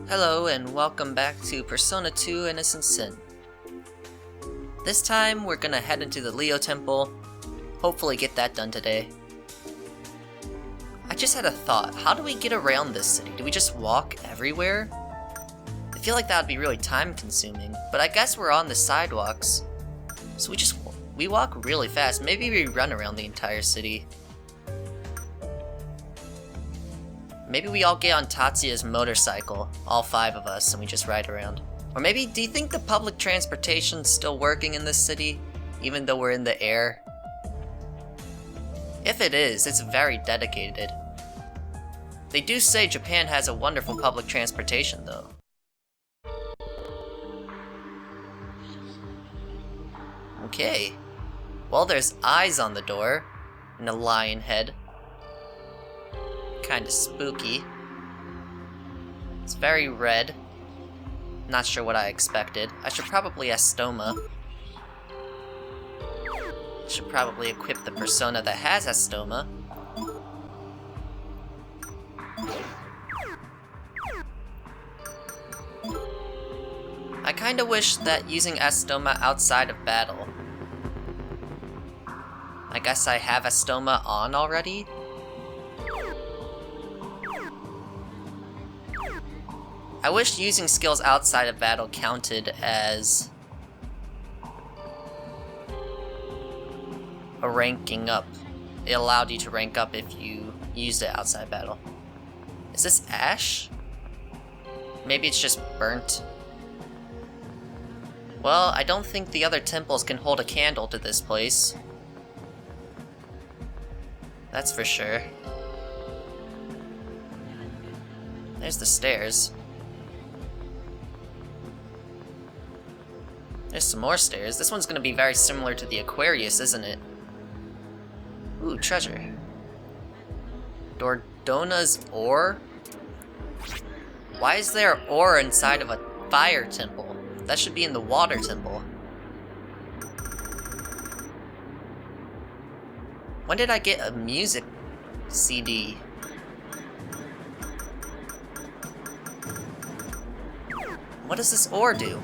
Hello and welcome back to Persona 2 Innocent Sin. This time we're gonna head into the Leo Temple, hopefully get that done today. I just had a thought, how do we get around this city? Do we just walk everywhere? I feel like that would be really time consuming, but I guess we're on the sidewalks, so we walk really fast. Maybe we run around the entire city. Maybe we all get on Tatsuya's motorcycle, all 5 of us, and we just ride around. Or maybe, do you think the public transportation's still working in this city, even though we're in the air? If it is, it's very dedicated. They do say Japan has a wonderful public transportation, though. Okay. Well, there's eyes on the door, and a lion head. Kinda spooky. It's very red. Not sure what I expected. I should probably ask Stoma. Should probably equip the persona that has Astoma. I kinda wish that using Astoma outside of battle. I guess I have Astoma on already? I wish using skills outside of battle counted as a ranking up. It allowed you to rank up if you used it outside battle. Is this ash? Maybe it's just burnt. Well, I don't think the other temples can hold a candle to this place. That's for sure. There's the stairs. There's some more stairs. This one's gonna be very similar to the Aquarius, isn't it? Ooh, treasure. Dordona's ore? Why is there ore inside of a fire temple? That should be in the water temple. When did I get a music CD? What does this ore do?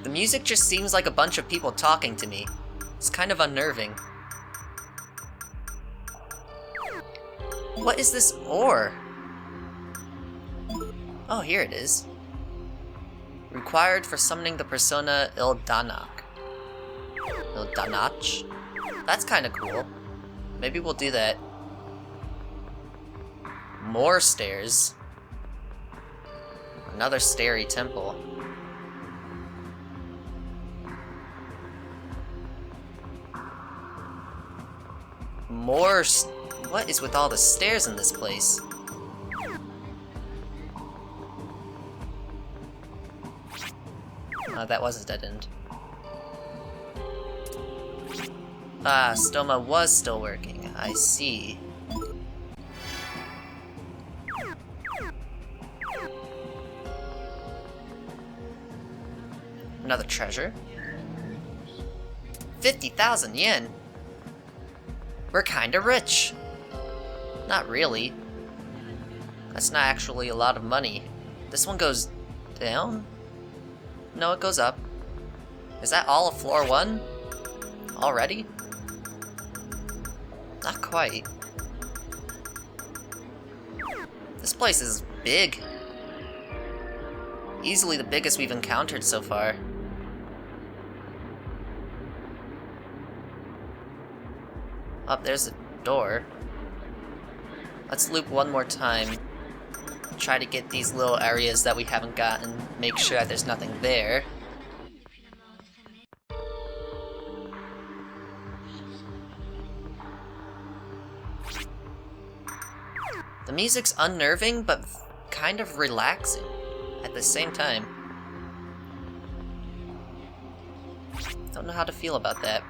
The music just seems like a bunch of people talking to me. It's kind of unnerving. What is this ore? Oh, here it is. Required for summoning the persona Ildanach. Ildanach? That's kinda cool. Maybe we'll do that. More stairs. Another starry temple. What is with all the stairs in this place? That was a dead end. Ah, Stoma was still working. I see. Another treasure. 50,000 yen! We're kinda rich. Not really. That's not actually a lot of money. This one goes down? No, it goes up. Is that all of floor 1? Already? Not quite. This place is big. Easily the biggest we've encountered so far. Oh, there's a door. Let's loop one more time. Try to get these little areas that we haven't gotten. Make sure that there's nothing there. The music's unnerving, but kind of relaxing at the same time. Don't know how to feel about that.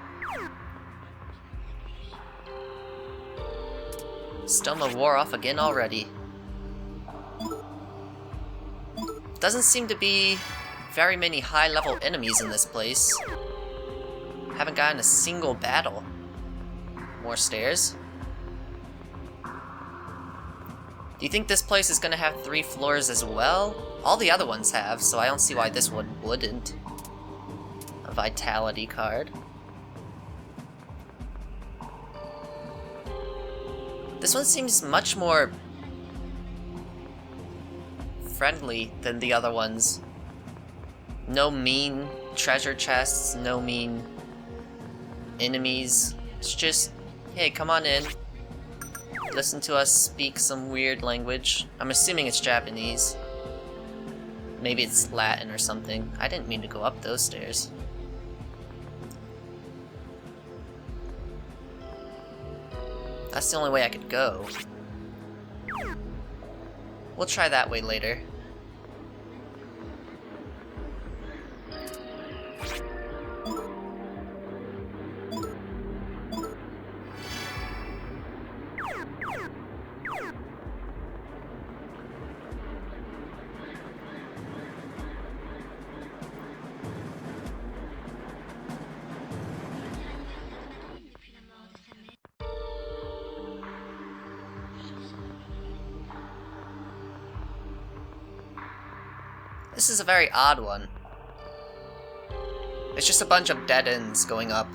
Stoma wore off again already. Doesn't seem to be very many high-level enemies in this place. Haven't gotten a single battle. More stairs. Do you think this place is gonna have 3 floors as well? All the other ones have, so I don't see why this one wouldn't. A vitality card. This one seems much more friendly than the other ones. No mean treasure chests, no mean enemies. It's just, hey, come on in. Listen to us speak some weird language. I'm assuming it's Japanese. Maybe it's Latin or something. I didn't mean to go up those stairs. That's the only way I could go. We'll try that way later. This is a very odd one. It's just a bunch of dead ends going up.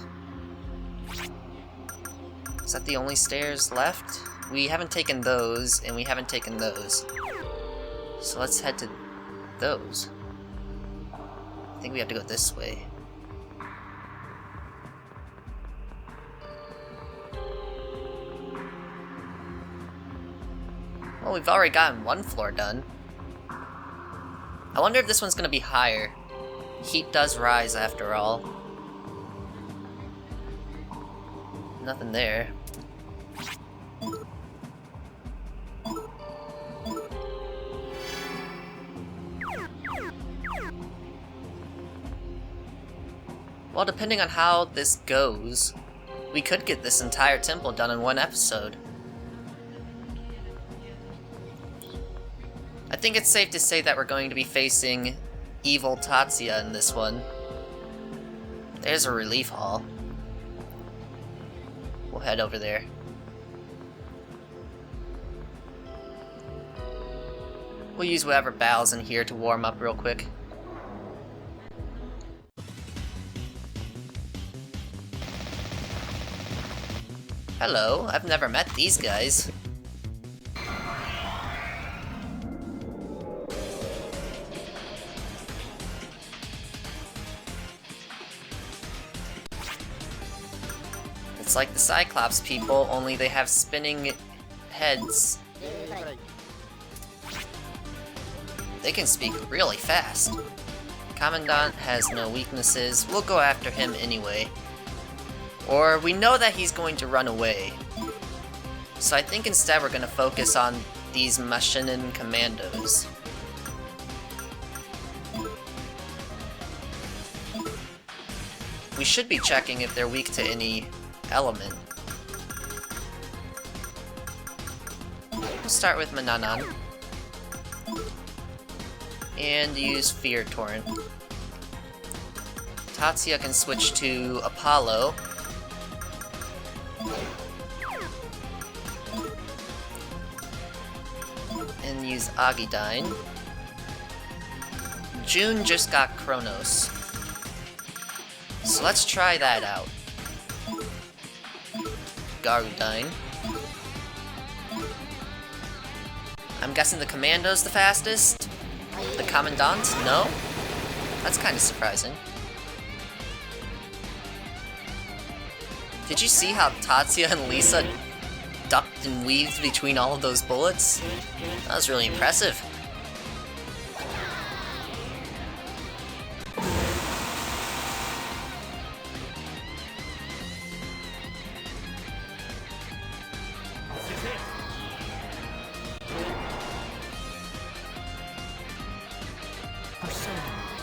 Is that the only stairs left? We haven't taken those, and we haven't taken those. So let's head to those. I think we have to go this way. Well, we've already gotten 1 floor done. I wonder if this one's gonna be higher. Heat does rise after all. Nothing there. Well, depending on how this goes, we could get this entire temple done in 1 episode. I think it's safe to say that we're going to be facing evil Tatsuya in this one. There's a relief hall. We'll head over there. We'll use whatever battle's in here to warm up real quick. Hello, I've never met these guys. It's like the Cyclops people, only they have spinning heads. They can speak really fast. Commandant has no weaknesses. We'll go after him anyway. Or we know that he's going to run away. So I think instead we're going to focus on these Machinen commandos. We should be checking if they're weak to any element. We'll start with Mananan. And use Fear Torrent. Tatsuya can switch to Apollo. And use Agidyne. June just got Kronos. So let's try that out. Garudyne. I'm guessing the Commando's the fastest? The Commandant? No? That's kind of surprising. Did you see how Tatsuya and Lisa ducked and weaved between all of those bullets? That was really impressive.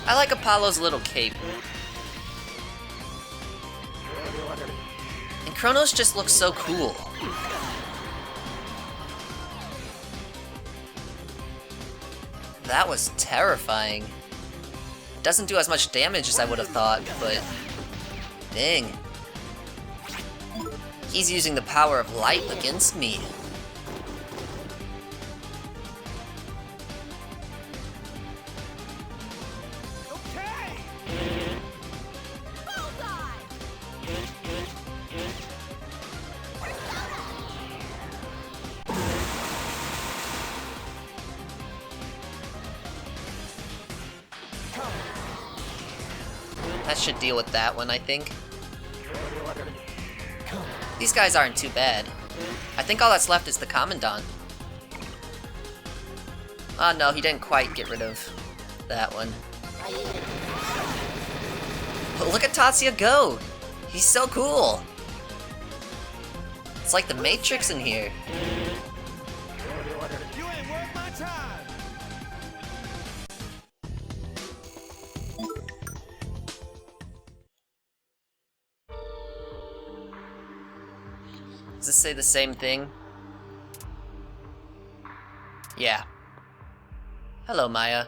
I like Apollo's little cape. And Kronos just looks so cool. That was terrifying. It doesn't do as much damage as I would have thought, but dang. He's using the power of light against me. That should deal with that one, I think. These guys aren't too bad. I think all that's left is the Commandant. Oh no, he didn't quite get rid of that one. But look at Tatsuya go! He's so cool! It's like the Matrix in here. You ain't worth my time. Does this say the same thing? Yeah. Hello, Maya.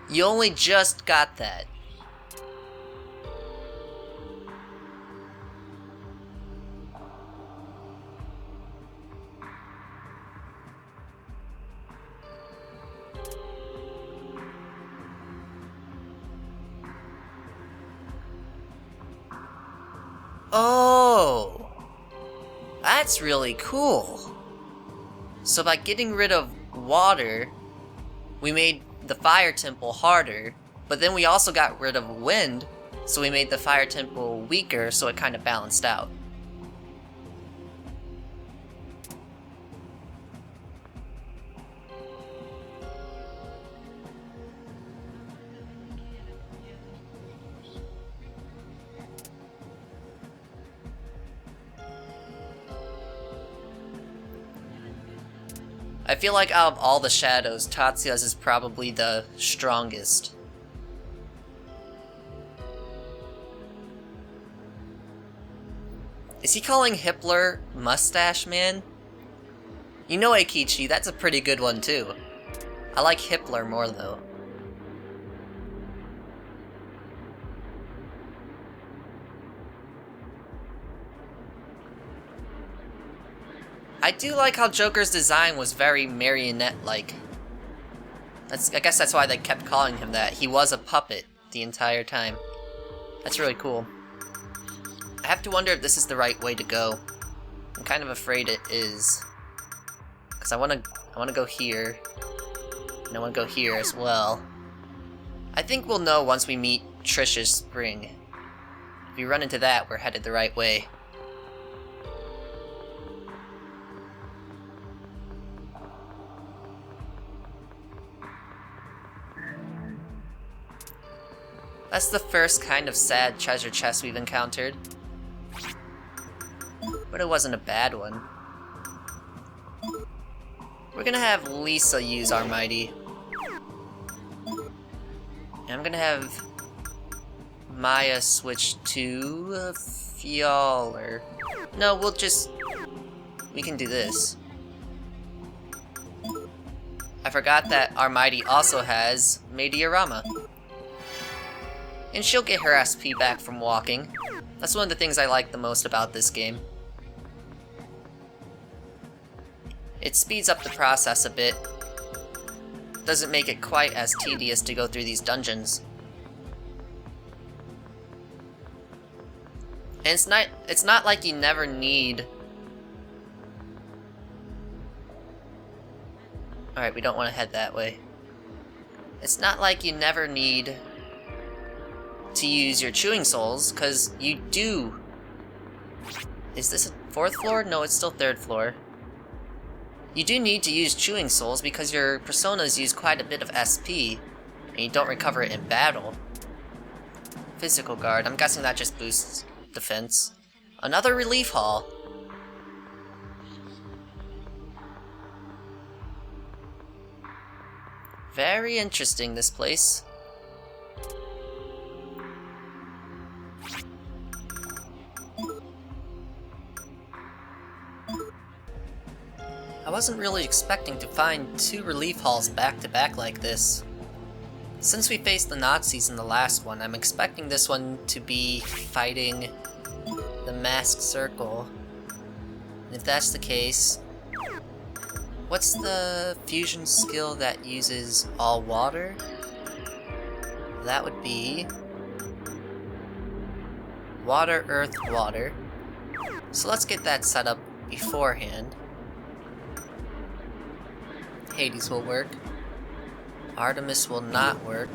You only just got that. Oh! That's really cool. So by getting rid of water, we made the fire temple harder, but then we also got rid of wind, so we made the fire temple weaker, so it kind of balanced out. I feel like out of all the shadows, Tatsuya's is probably the strongest. Is he calling Hitler Mustache Man? You know, Eikichi, that's a pretty good one too. I like Hitler more though. I do like how Joker's design was very marionette-like. I guess that's why they kept calling him that. He was a puppet the entire time. That's really cool. I have to wonder if this is the right way to go. I'm kind of afraid it is. Because I wanna go here. And I wanna go here as well. I think we'll know once we meet Trish's spring. If we run into that, we're headed the right way. That's the first kind of sad treasure chest we've encountered. But it wasn't a bad one. We're gonna have Lisa use our mighty. And I'm gonna have Maya switch to Fjaller. No, we can do this. I forgot that our mighty also has Meteorama. And she'll get her SP back from walking. That's one of the things I like the most about this game. It speeds up the process a bit. Doesn't make it quite as tedious to go through these dungeons. And it's not like you never need... Alright, we don't want to head that way. It's not like you never need to use your chewing souls, because you do. Is this a 4th floor? No, it's still 3rd floor. You do need to use chewing souls because your personas use quite a bit of SP, and you don't recover it in battle. Physical guard, I'm guessing that just boosts defense. Another relief hall. Very interesting, this place. I wasn't really expecting to find 2 relief halls back to back like this. Since we faced the Nazis in the last one, I'm expecting this one to be fighting the Masked Circle. And if that's the case, what's the fusion skill that uses all water? That would be Water, Earth, Water. So let's get that set up beforehand. Hades will work. Artemis will not work.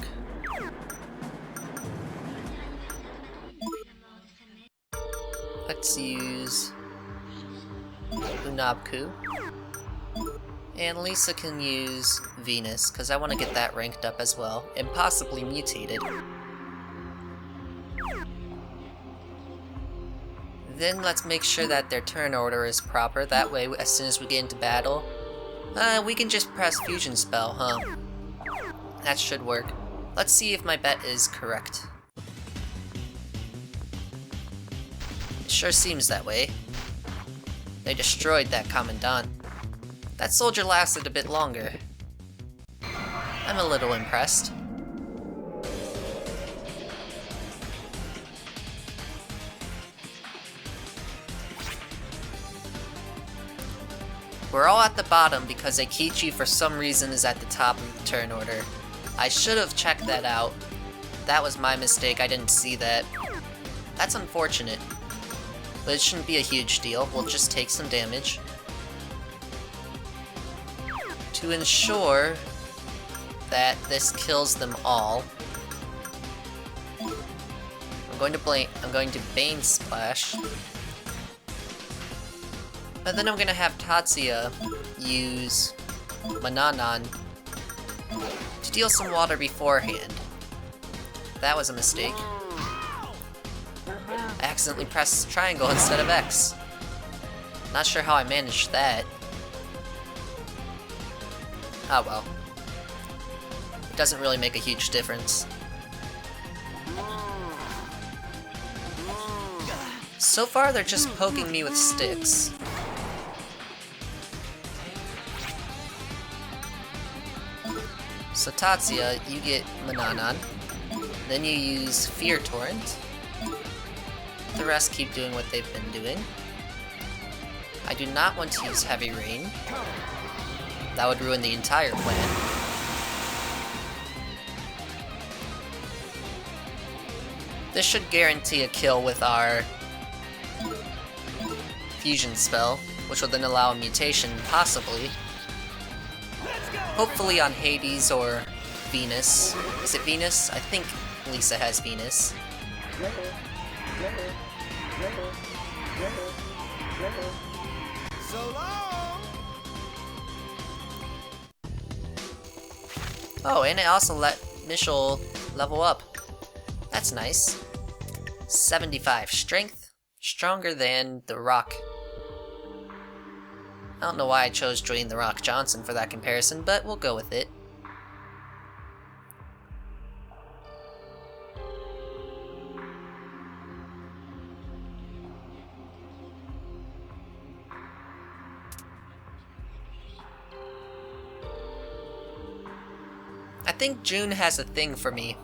Let's use Unabku. And Lisa can use Venus, because I want to get that ranked up as well, and possibly mutated. Then let's make sure that their turn order is proper, that way as soon as we get into battle, we can just press Fusion Spell, huh? That should work. Let's see if my bet is correct. It sure seems that way. They destroyed that Commandant. That soldier lasted a bit longer. I'm a little impressed. We're all at the bottom because Eikichi for some reason is at the top of the turn order. I should have checked that out. That was my mistake, I didn't see that. That's unfortunate. But it shouldn't be a huge deal, we'll just take some damage. To ensure that this kills them all, I'm going to Bane Splash. And then I'm gonna have Tatsuya use Mananan to deal some water beforehand. That was a mistake. I accidentally pressed triangle instead of X. Not sure how I managed that. Oh well. It doesn't really make a huge difference. So far they're just poking me with sticks. So Tatsuya, you get Mananan. Then you use Fear Torrent. The rest keep doing what they've been doing. I do not want to use Heavy Rain. That would ruin the entire plan. This should guarantee a kill with our Fusion Spell, which will then allow a mutation, possibly. Hopefully on Hades or Venus. Is it Venus? I think Lisa has Venus. So long! Oh, and it also let Mitchell level up. That's nice. 75 strength. Stronger than The Rock. I don't know why I chose Dwayne The Rock Johnson for that comparison, but we'll go with it. I think June has a thing for me.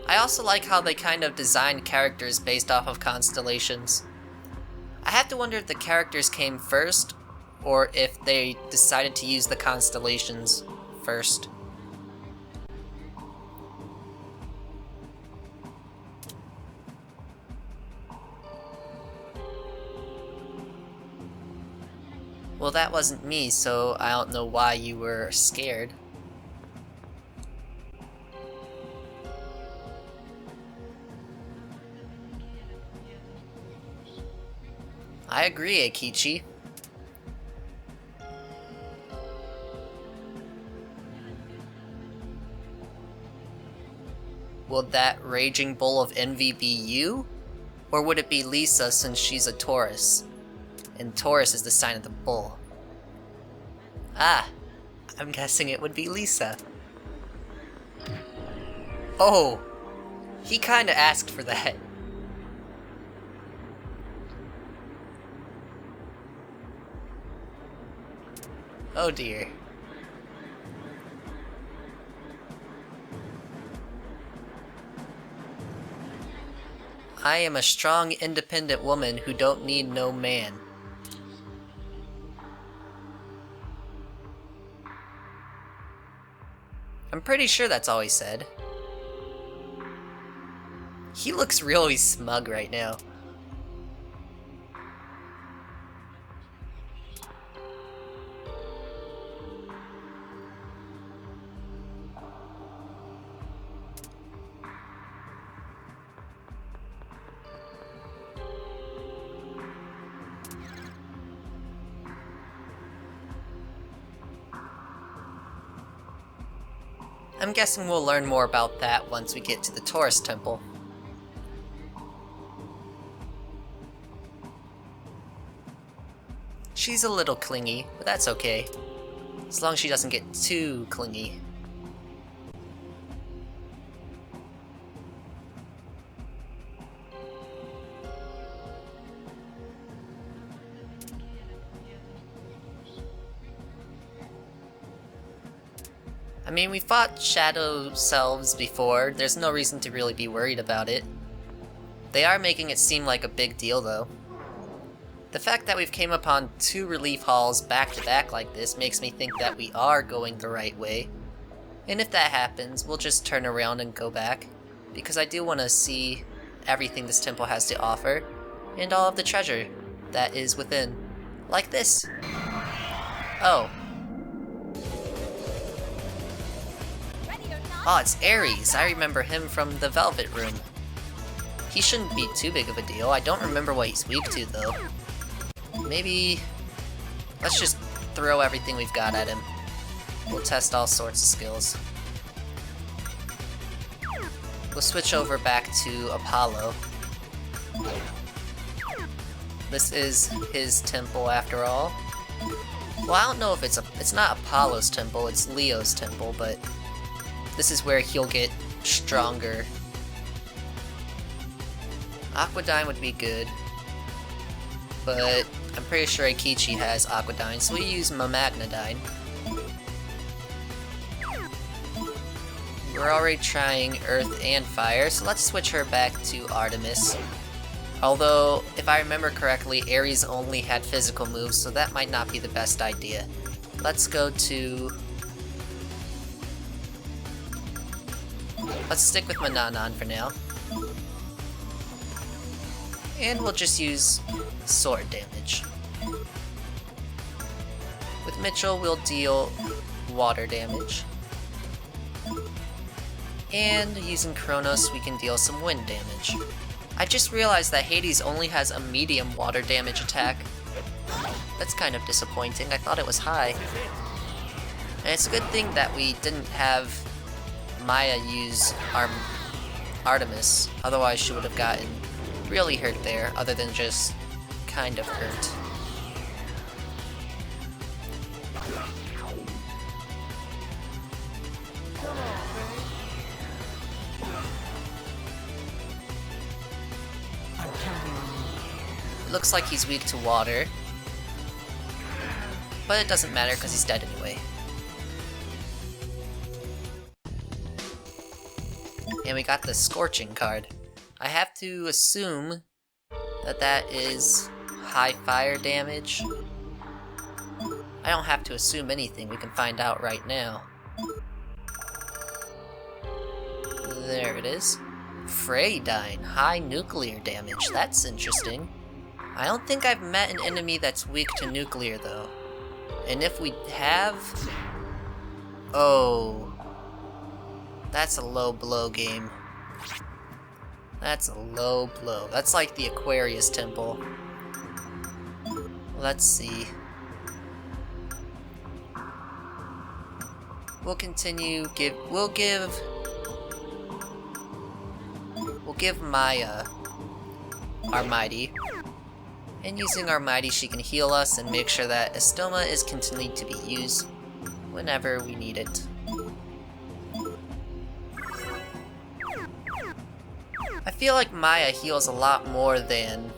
I also like how they kind of designed characters based off of constellations. I have to wonder if the characters came first, or if they decided to use the constellations first. Well, that wasn't me, so I don't know why you were scared. I agree, Eikichi. Will that Raging Bull of Envy be you? Or would it be Lisa since she's a Taurus? And Taurus is the sign of the bull. Ah, I'm guessing it would be Lisa. Oh, he kinda asked for that. Oh dear. I am a strong, independent woman who don't need no man. I'm pretty sure that's all he said. He looks really smug right now. I'm guessing we'll learn more about that once we get to the Taurus Temple. She's a little clingy, but that's okay. As long as she doesn't get too clingy. I mean, we fought Shadow Selves before, there's no reason to really be worried about it. They are making it seem like a big deal though. The fact that we've came upon 2 relief halls back to back like this makes me think that we are going the right way. And if that happens, we'll just turn around and go back, because I do want to see everything this temple has to offer, and all of the treasure that is within. Like this! Oh. Oh, it's Ares. I remember him from the Velvet Room. He shouldn't be too big of a deal. I don't remember what he's weak to, though. Maybe... let's just throw everything we've got at him. We'll test all sorts of skills. We'll switch over back to Apollo. This is his temple, after all. Well, I don't know if it's not Apollo's temple, it's Leo's temple, but... this is where he'll get stronger. Aquadyne would be good, but I'm pretty sure Akichi has Aquadyne, so we use Mamagnadyne. We're already trying Earth and Fire, so let's switch her back to Artemis. Although, if I remember correctly, Ares only had physical moves, so that might not be the best idea. Let's go to... let's stick with Mananan for now. And we'll just use sword damage. With Mitchell, we'll deal water damage. And using Kronos, we can deal some wind damage. I just realized that Hades only has a medium water damage attack. That's kind of disappointing, I thought it was high. And it's a good thing that we didn't have Maya use Artemis, otherwise she would have gotten really hurt there, other than just kind of hurt. It looks like he's weak to water, but it doesn't matter because he's dead anyway. And we got the Scorching card. I have to assume that that is high fire damage. I don't have to assume anything, we can find out right now. There it is. Freydyne, high nuclear damage, that's interesting. I don't think I've met an enemy that's weak to nuclear though. And if we have... oh... that's a low blow game. That's a low blow. That's like the Aquarius Temple. Let's see. We'll continue. We'll give Maya our Mighty. And using our Mighty, she can heal us and make sure that Estoma is continued to be used whenever we need it. I feel like Maya heals a lot more than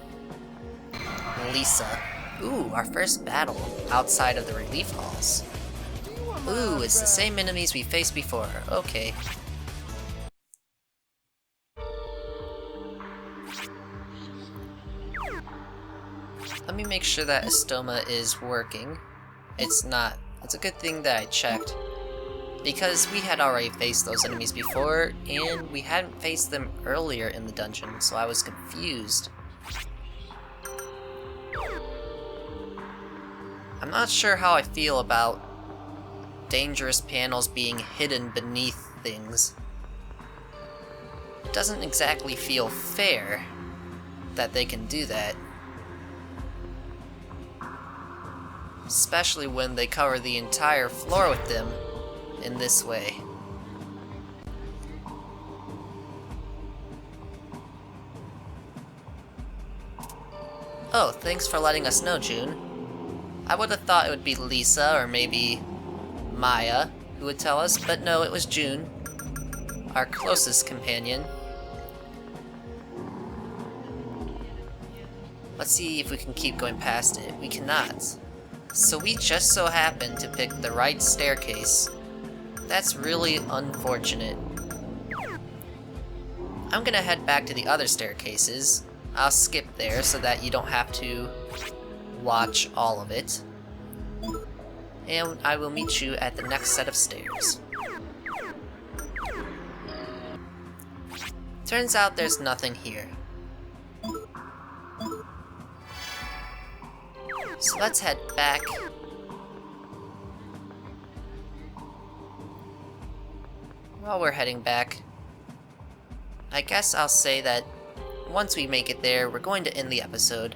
Lisa. Ooh, our first battle outside of the relief halls. Ooh, it's the same enemies we faced before. Okay. Let me make sure that Estoma is working. It's not. It's a good thing that I checked. Because we had already faced those enemies before, and we hadn't faced them earlier in the dungeon, so I was confused. I'm not sure how I feel about dangerous panels being hidden beneath things. It doesn't exactly feel fair that they can do that. Especially when they cover the entire floor with them in this way. Oh, thanks for letting us know, June. I would have thought it would be Lisa or maybe Maya who would tell us, but no, it was June, our closest companion. Let's see if we can keep going past it. We cannot. So we just so happened to pick the right staircase. That's really unfortunate. I'm gonna head back to the other staircases. I'll skip there so that you don't have to watch all of it. And I will meet you at the next set of stairs. Turns out there's nothing here. So let's head back. While we're heading back, I guess I'll say that once we make it there, we're going to end the episode.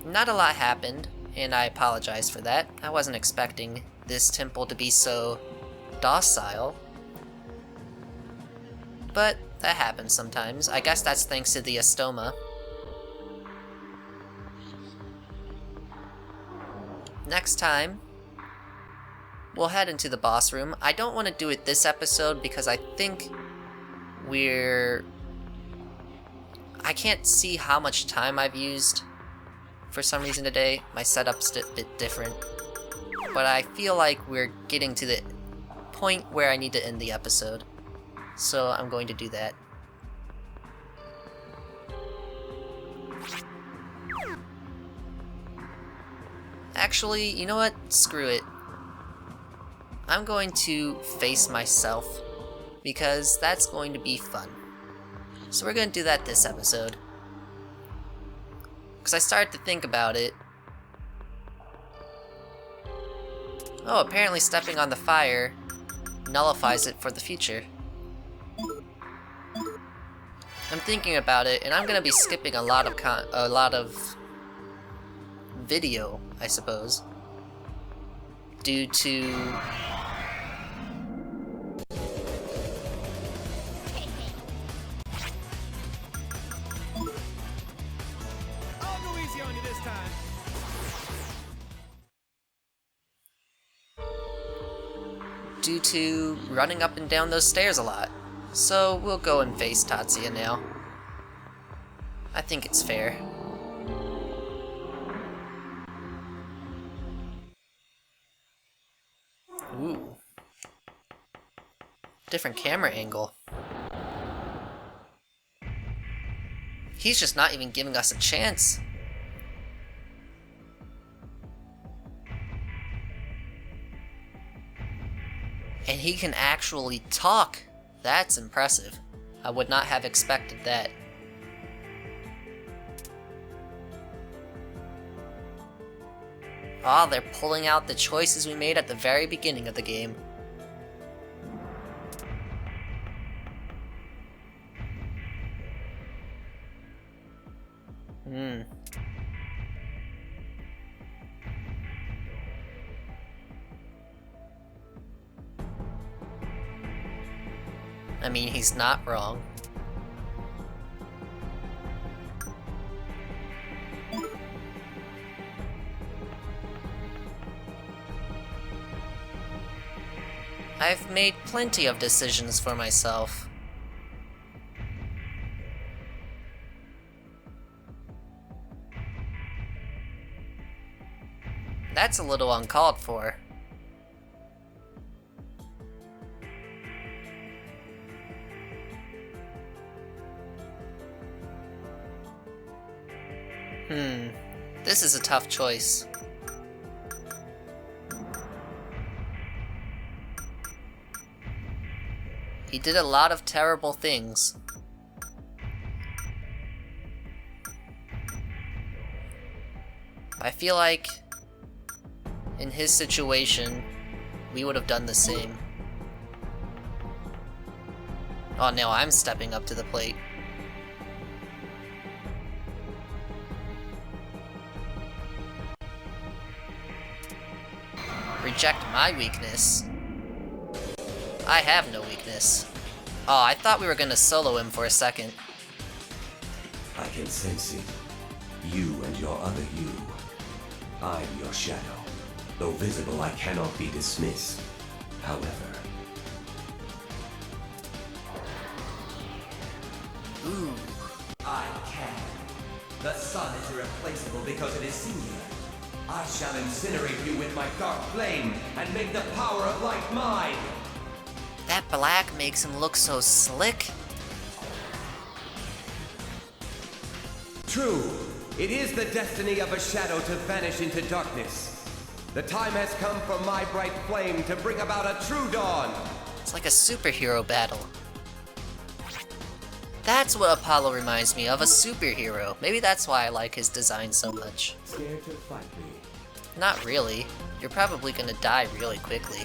Not a lot happened, and I apologize for that. I wasn't expecting this temple to be so docile. But that happens sometimes. I guess that's thanks to the Astoma. Next time, we'll head into the boss room. I don't want to do it this episode because I think I can't see how much time I've used for some reason today. My setup's a bit different. But I feel like we're getting to the point where I need to end the episode. So I'm going to do that. Actually, you know what? Screw it. I'm going to face myself, because that's going to be fun. So we're going to do that this episode. Because I started to think about it. Oh, apparently stepping on the fire nullifies it for the future. I'm thinking about it, and I'm going to be skipping a lot of video, I suppose, due to I'll go easy on you this time. running up and down those stairs a lot. So we'll go and face Tatsuya now. I think it's fair. Ooh. Different camera angle. He's just not even giving us a chance. And he can actually talk. That's impressive. I would not have expected that. Ah, they're pulling out the choices we made at the very beginning of the game. I mean, he's not wrong. I've made plenty of decisions for myself. That's a little uncalled for. This is a tough choice. He did a lot of terrible things. I feel like in his situation, we would have done the same. Oh no, I'm stepping up to the plate. Reject my weakness. I have no weakness. Oh, I thought we were gonna solo him for a second. I can sense it. You and your other you. I'm your shadow. Though visible, I cannot be dismissed. However... Ooh. I can. The sun is irreplaceable because it is singular. I shall incinerate you with my dark flame and make the power of light mine. That black makes him look so slick. True. It is the destiny of a shadow to vanish into darkness. The time has come for my bright flame to bring about a true dawn. It's like a superhero battle. That's what Apollo reminds me of, a superhero. Maybe that's why I like his design so much. Scared to fight me? Not really. You're probably gonna die really quickly.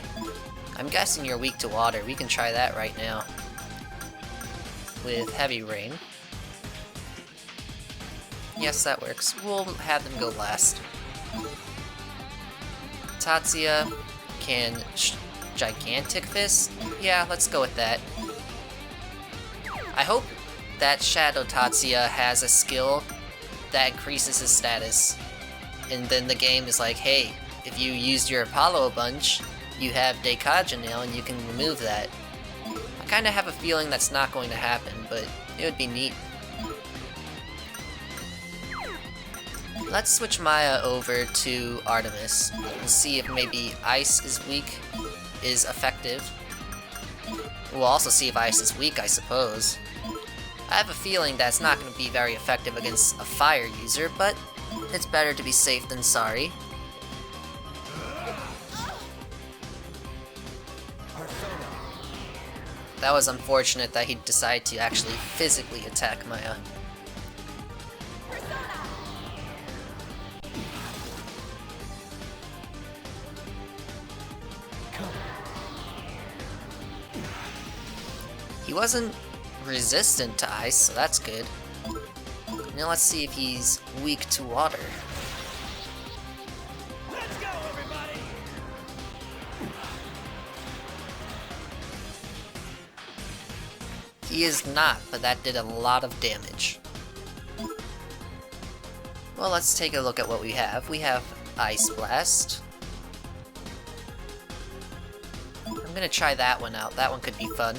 I'm guessing you're weak to water. We can try that right now. With Heavy Rain. Yes, that works. We'll have them go last. Tatsuya can Gigantic Fist? Yeah, let's go with that. I hope that Shadow Tatsuya has a skill that increases his status. And then the game is like, hey, if you used your Apollo a bunch, you have Deikaja now and you can remove that. I kinda have a feeling that's not going to happen, but it would be neat. Let's switch Maya over to Artemis and see if maybe Ice is effective. We'll also see if Ice is weak, I suppose. I have a feeling that's not going to be very effective against a fire user, but it's better to be safe than sorry. That was unfortunate that he decided to actually physically attack Maya. He wasn't resistant to ice, so that's good. Now let's see if he's weak to water. Let's go, everybody! He is not, but that did a lot of damage. Well, let's take a look at what we have. We have Ice Blast. I'm gonna try that one out. That one could be fun.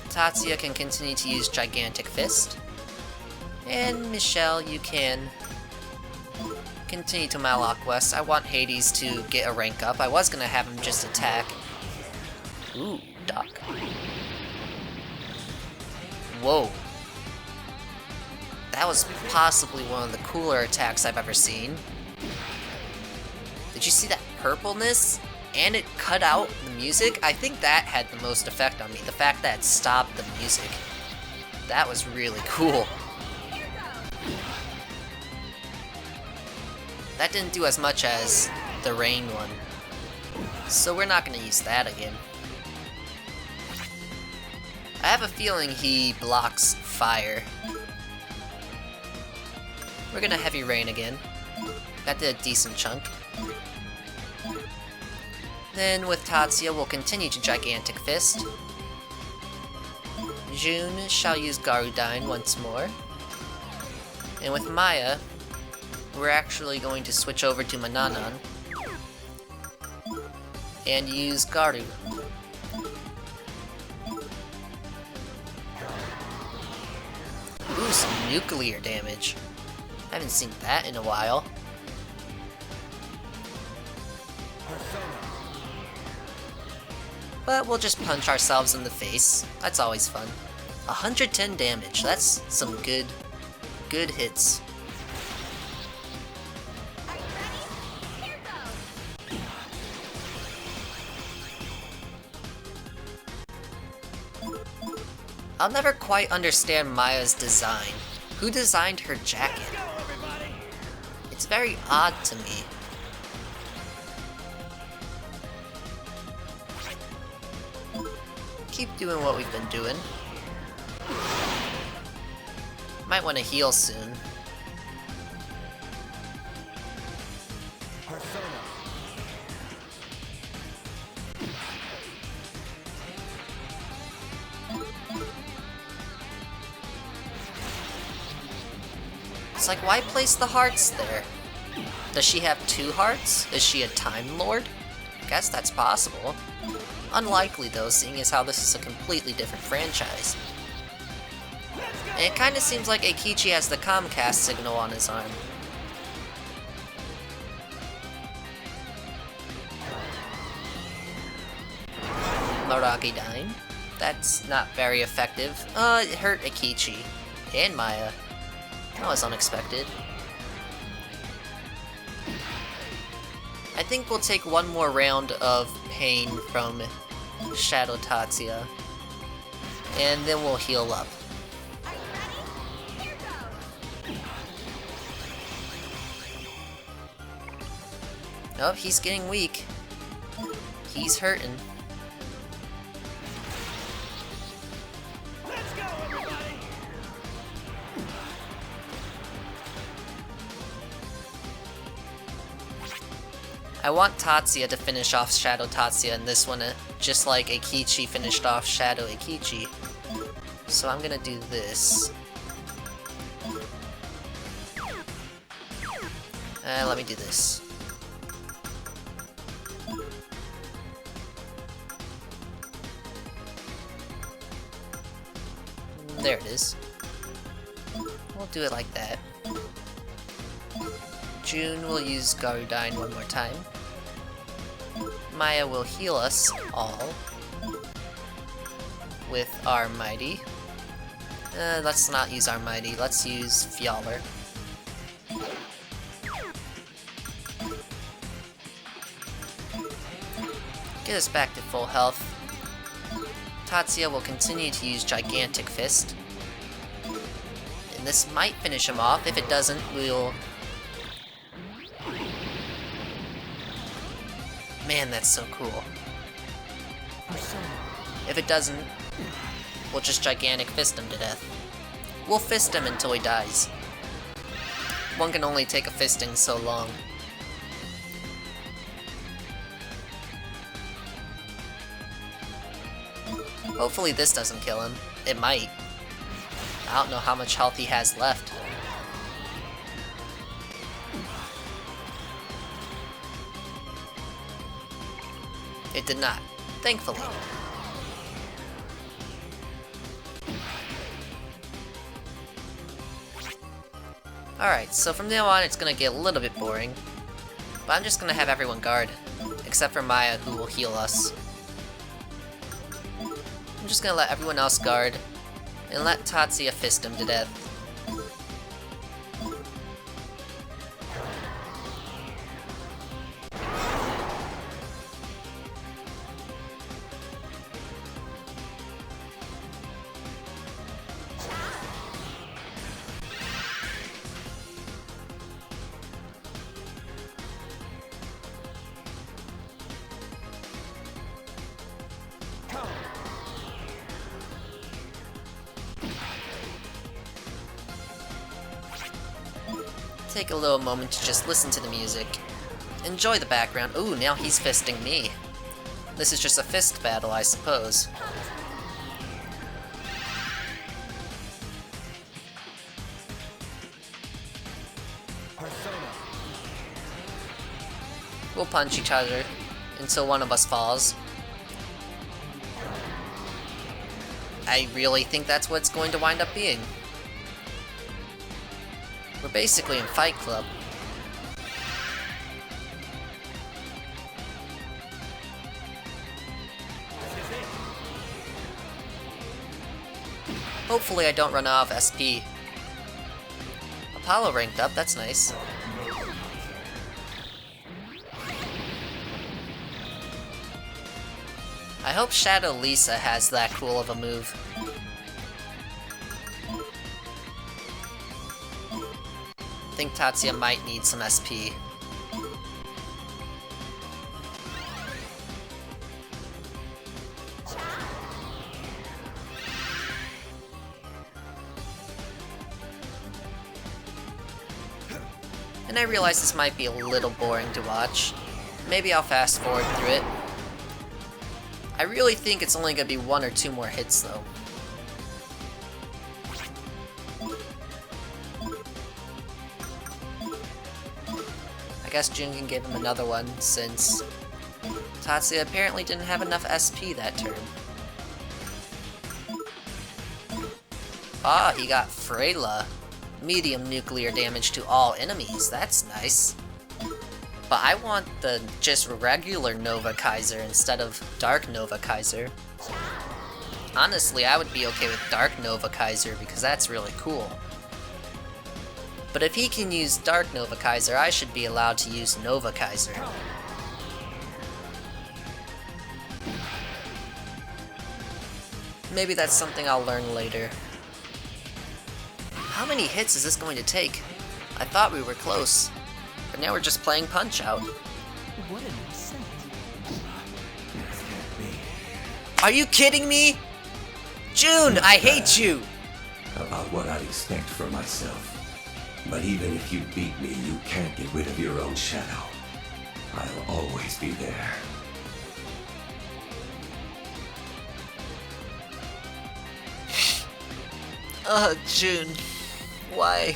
Tatsuya can continue to use Gigantic Fist. And Michelle, you can continue to Malak West. I want Hades to get a rank up. I was gonna have him just attack. Ooh, Doc. Whoa. That was possibly one of the cooler attacks I've ever seen. Did you see that purpleness? And it cut out the music? I think that had the most effect on me. The fact that it stopped the music. That was really cool. That didn't do as much as the rain one. So we're not going to use that again. I have a feeling he blocks fire. We're going to Heavy Rain again. That did a decent chunk. Then with Tatsuya, we'll continue to Gigantic Fist. June shall use Garudine once more. And with Maya, we're actually going to switch over to Mananan and use Garu. Ooh, some nuclear damage. I haven't seen that in a while. But we'll just punch ourselves in the face. That's always fun. 110 damage. That's some good hits. I'll never quite understand Maya's design. Who designed her jacket? It's very odd to me. Keep doing what we've been doing. Might want to heal soon. like, why place the hearts there? Does she have 2 hearts? Is she a Time Lord? Guess that's possible. Unlikely though, seeing as how this is a completely different franchise. And it kinda seems like Eikichi has the Comcast signal on his arm. Maragidyne. That's not very effective. It hurt Eikichi. And Maya. That was unexpected. I think we'll take one more round of pain from Shadow Tatsuya. And then we'll heal up. Oh, he's getting weak. He's hurting. Let's go, everybody! I want Tatsuya to finish off Shadow Tatsuya in this one, just like Eikichi finished off Shadow Eikichi. So I'm gonna do this. Let me do this. There it is. We'll do it like that. June will use Garudyne one more time. Maya will heal us all with our Mighty. Let's not use our Mighty, let's use Fjaller. Get us back to full health. Tatsuya will continue to use Gigantic Fist. And this might finish him off. If it doesn't, we'll... Man, that's so cool. If it doesn't, we'll just Gigantic Fist him to death. We'll fist him until he dies. One can only take a fisting so long. Hopefully this doesn't kill him. It might. I don't know how much health he has left. It did not, thankfully. Alright, so from now on it's gonna get a little bit boring. But I'm just gonna have everyone guard. Except for Maya, who will heal us. I'm just gonna let everyone else guard, and let Tatsuya fist him to death. Take a little moment to just listen to the music. Enjoy the background. Ooh, now he's fisting me. This is just a fist battle, I suppose. We'll punch each other until one of us falls. I really think that's what it's going to wind up being. We're basically in Fight Club. Hopefully I don't run out of SP. Apollo ranked up, that's nice. I hope Shadow Lisa has that cool of a move. I think Tatsuya might need some SP. And I realize this might be a little boring to watch. Maybe I'll fast forward through it. I really think it's only gonna be 1 or 2 more hits though. guess Jun can give him another one, since Tatsuya apparently didn't have enough SP that turn. Ah, he got Freyla. Medium nuclear damage to all enemies, that's nice. But I want the just regular Nova Kaiser instead of Dark Nova Kaiser. Honestly, I would be okay with Dark Nova Kaiser because that's really cool. But if he can use Dark Nova Kaiser, I should be allowed to use Nova Kaiser. Maybe that's something I'll learn later. How many hits is this going to take? I thought we were close, but now we're just playing Punch-Out. What an insult. Are you kidding me? Jun, I hate you! About what I'd expect from myself. But even if you beat me, you can't get rid of your own shadow. I'll always be there. Jun. Why?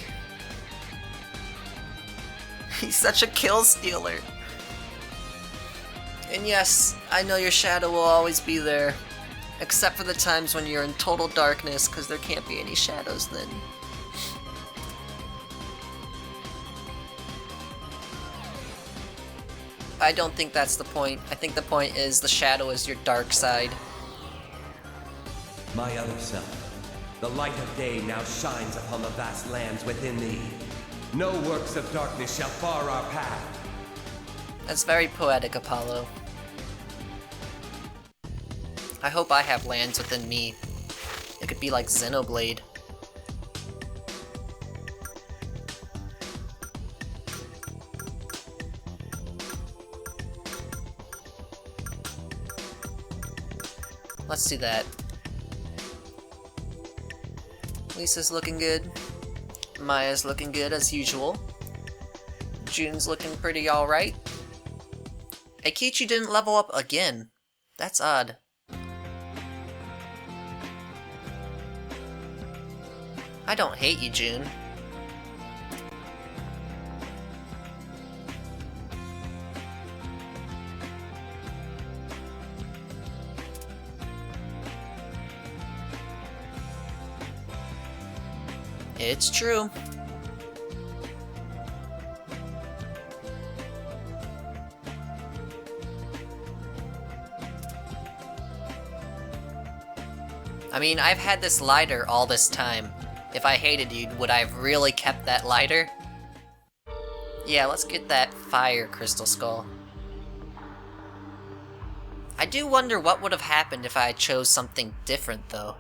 He's such a kill stealer. And yes, I know your shadow will always be there. Except for the times when you're in total darkness, because there can't be any shadows then. I don't think that's the point. I think the point is the shadow is your dark side. My other self, the light of day now shines upon the vast lands within thee. No works of darkness shall bar our path. That's very poetic, Apollo. I hope I have lands within me. It could be like Xenoblade. Let's do that. Lisa's looking good. Maya's looking good as usual. Jun's looking pretty alright. Eikichi didn't level up again. That's odd. I don't hate you, Jun. It's true. I mean, I've had this lighter all this time. If I hated you, would I have really kept that lighter? Yeah, let's get that fire crystal skull. I do wonder what would have happened if I chose something different, though.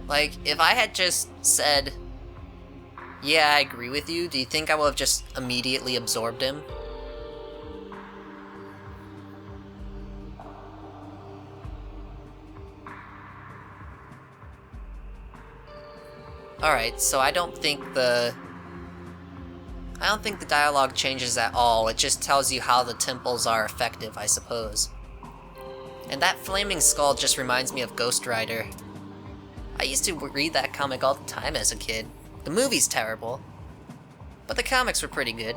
Like, if I had just said, yeah, I agree with you, do you think I would have just immediately absorbed him? Alright, so I don't think the dialogue changes at all, it just tells you how the temples are effective, I suppose. And that flaming skull just reminds me of Ghost Rider. I used to read that comic all the time as a kid. The movie's terrible, but the comics were pretty good.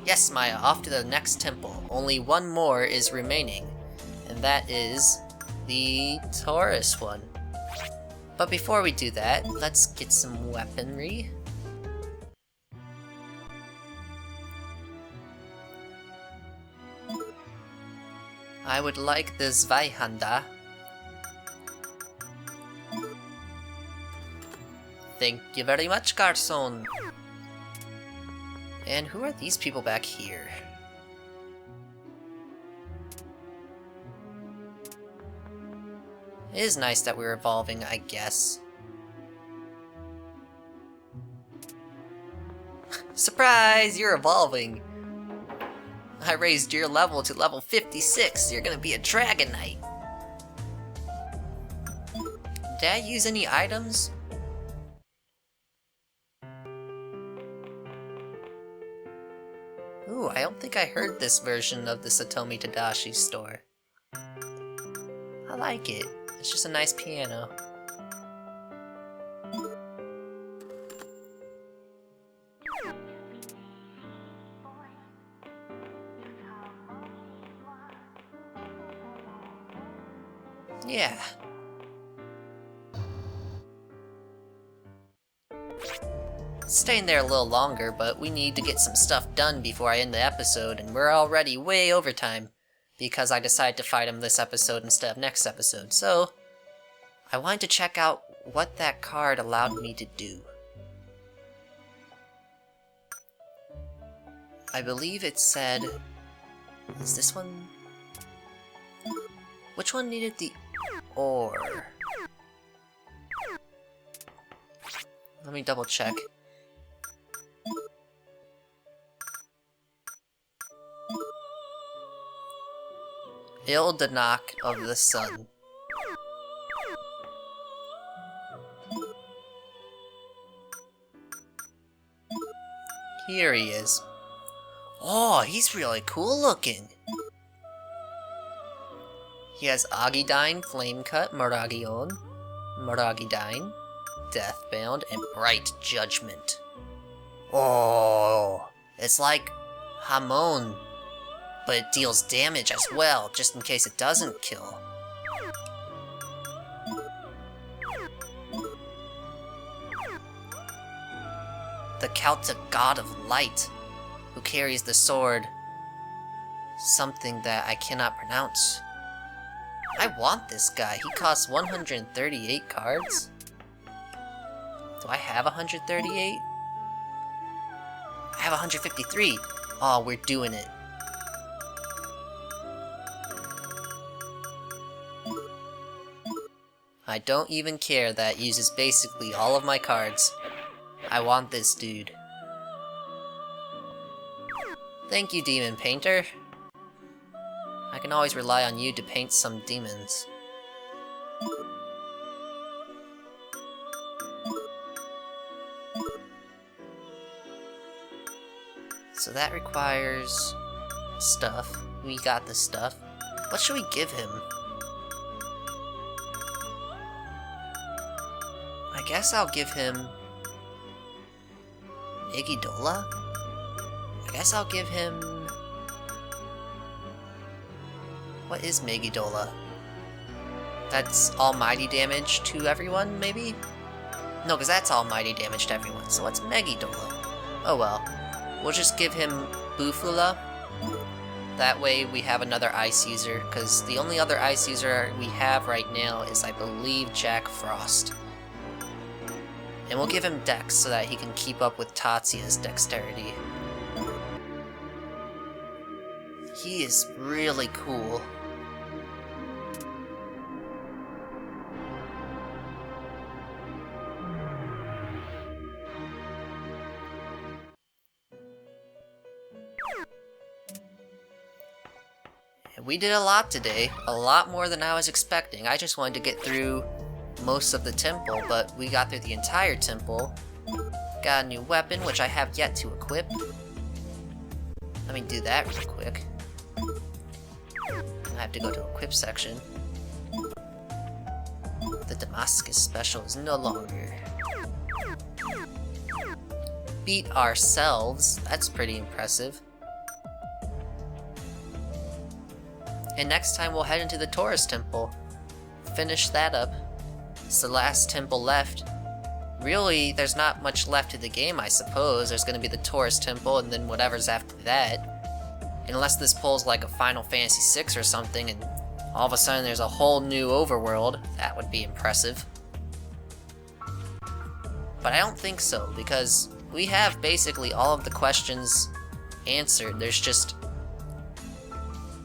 Yes, Maya, off to the next temple. Only one more is remaining, and that is the Taurus one. But before we do that, let's get some weaponry. I would like the Zweihanda. Thank you very much, Garçon. And who are these people back here? It is nice that we're evolving, I guess. Surprise! You're evolving! I raised your level to level 56. You're gonna be a Dragon Knight. Did I use any items? Ooh, I don't think I heard this version of the Satomi Tadashi store. I like it. It's just a nice piano. Yeah. Staying there a little longer, but we need to get some stuff done before I end the episode, and we're already way over time because I decided to fight him this episode instead of next episode. So, I wanted to check out what that card allowed me to do. I believe it said... Is this one? Which one needed the ore? Let me double check. Ildanak of the Sun. Here he is. Oh, he's really cool looking. He has Agidine, Flame Cut, Maragion, Maragidine, Deathbound, and Bright Judgment. Oh, it's like Hamon, but it deals damage as well, just in case it doesn't kill. The Celtic god of light, who carries the sword, something that I cannot pronounce. I want this guy. He costs 138 cards. Do I have 138? I have 153. Oh, we're doing it. I don't even care that uses basically all of my cards. I want this dude. Thank you, Demon Painter. I can always rely on you to paint some demons. So that requires stuff. We got the stuff. What should we give him? I guess I'll give him... Igidola? I guess I'll give him... What is Megidola? That's almighty damage to everyone, maybe? No, because that's almighty damage to everyone, so what's Megidola? Oh well. We'll just give him Bufula. That way we have another ice user, because the only other ice user we have right now is, I believe, Jack Frost. And we'll give him Dex so that he can keep up with Tatsuya's dexterity. He is really cool. And we did a lot today, a lot more than I was expecting. I just wanted to get through most of the temple, but we got through the entire temple. Got a new weapon, which I have yet to equip. Let me do that real quick. I have to go to equip section. The Damascus special is no longer. Beat ourselves, that's pretty impressive. And next time we'll head into the Taurus Temple. Finish that up. It's the last temple left. Really, there's not much left to the game, I suppose. There's gonna be the Taurus Temple and then whatever's after that. Unless this pulls like a Final Fantasy VI or something and all of a sudden there's a whole new overworld, that would be impressive. But I don't think so, because we have basically all of the questions answered. There's just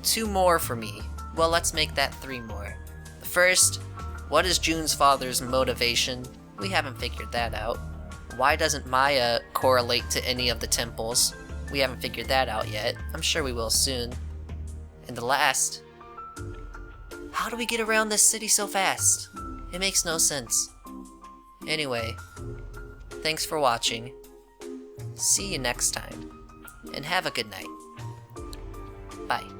2 more for me. Well, let's make that 3 more. The first, what is June's father's motivation? We haven't figured that out. Why doesn't Maya correlate to any of the temples? We haven't figured that out yet. I'm sure we will soon. And the last, how do we get around this city so fast? It makes no sense. Anyway, thanks for watching. See you next time, and have a good night. Bye.